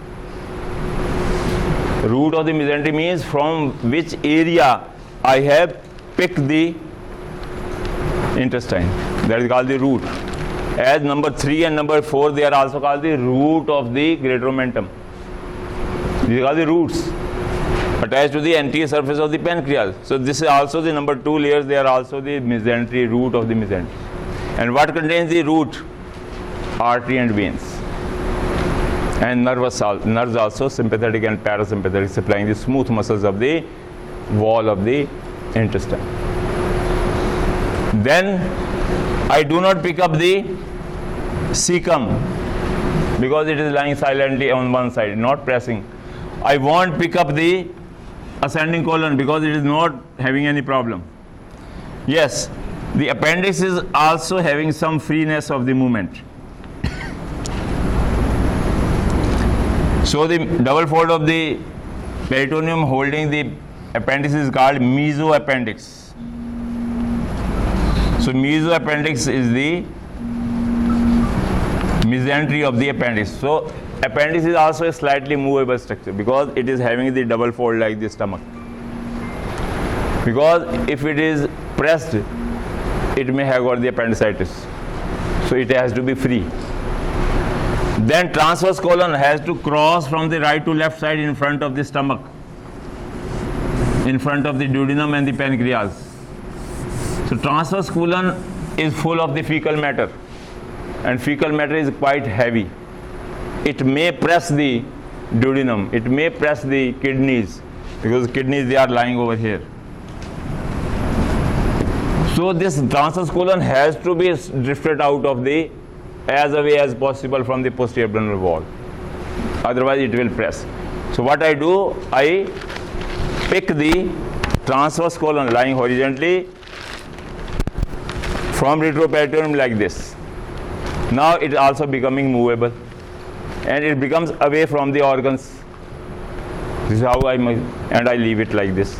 Root of the mesentery means from which area I have picked the intestine. That is called the root. As number 3 and number 4, they are also called the root of the greater omentum. These are the roots attached to the anterior surface of the pancreas. So this is also the number 2 layers. They are also the mesentery, root of the mesentery. And what contains the root? Artery and veins. And nerves also, sympathetic and parasympathetic, supplying the smooth muscles of the wall of the intestine. Then I do not pick up the cecum because it is lying silently on one side, not pressing. I won't pick up the ascending colon because it is not having any problem. Yes, the appendix is also having some freeness of the movement. So the double fold of the peritoneum holding the appendix is called mesoappendix. So mesoappendix is the mesentery of the appendix. So appendix is also a slightly movable structure because it is having the double fold like the stomach. Because if it is pressed, it may have got the appendicitis. So it has to be free. Then transverse colon has to cross from the right to left side in front of the stomach, in front of the duodenum and the pancreas. So transverse colon is full of the fecal matter, and fecal matter is quite heavy. It may press the duodenum, it may press the kidneys, because kidneys, they are lying over here. So this transverse colon has to be drifted out of the as away as possible from the posterior abdominal wall, otherwise it will press. So what I do, I pick the transverse colon lying horizontally from retroperitoneum like this. Now it is also becoming movable and it becomes away from the organs. This is how I leave it like this.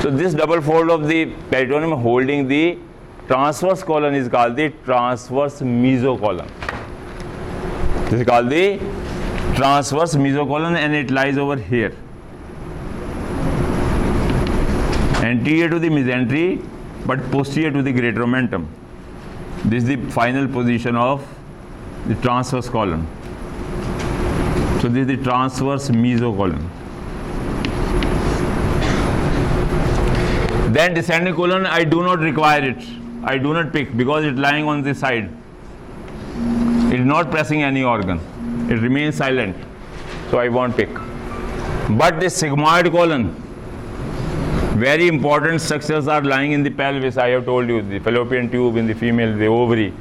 So this double fold of the peritoneum holding the transverse colon is called the transverse mesocolon. This is called the transverse mesocolon, and it lies over here, anterior to the mesentery but posterior to the greater omentum. This is the final position of the transverse colon. So this is the transverse mesocolon. Then descending colon, I do not require it. I do not pick because it is lying on the side. It is not pressing any organ. It remains silent. So I won't pick. But the sigmoid colon, very important structures are lying in the pelvis. I have told you, the fallopian tube in the female, the ovary.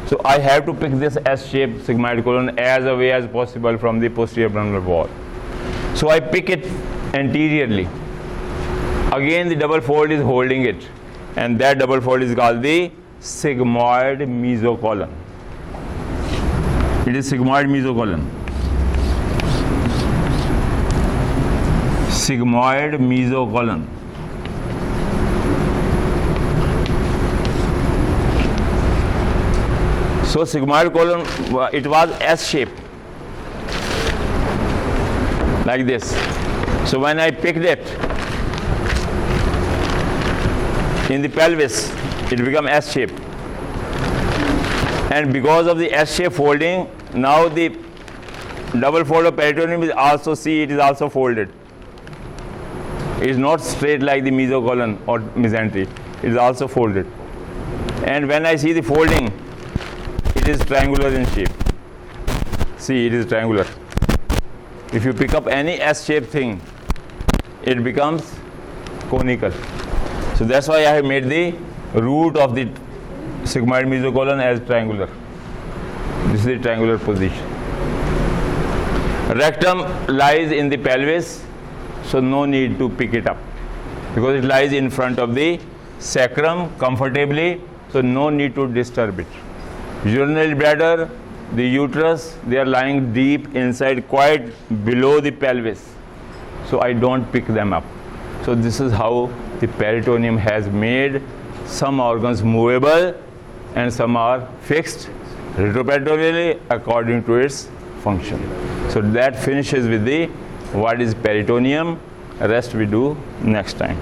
So I have to pick this S-shaped sigmoid colon as away as possible from the posterior abdominal wall. So I pick it anteriorly. Again the double fold is holding it, and that double fold is called the sigmoid mesocolon. It is sigmoid mesocolon. Sigmoid mesocolon. So sigmoid colon, it was S-shaped like this. So when I picked it in the pelvis, it becomes S-shaped. And because of the S-shaped folding, now the double fold of peritoneum is also, see, it is also folded. It is not straight like the mesocolon or mesentery. It is also folded. And when I see the folding, it is triangular in shape. See, it is triangular. If you pick up any S-shaped thing, it becomes conical. So that's why I have made the root of the sigmoid mesocolon as triangular. This is the triangular position. Rectum lies in the pelvis, so no need to pick it up because it lies in front of the sacrum comfortably, so no need to disturb it. Urinary bladder, the uterus, they are lying deep inside, quite below the pelvis, so I don't pick them up. So this is how the peritoneum has made some organs movable and some are fixed retroperitoneally according to its function. So that finishes with the what is peritoneum. Rest we do next time.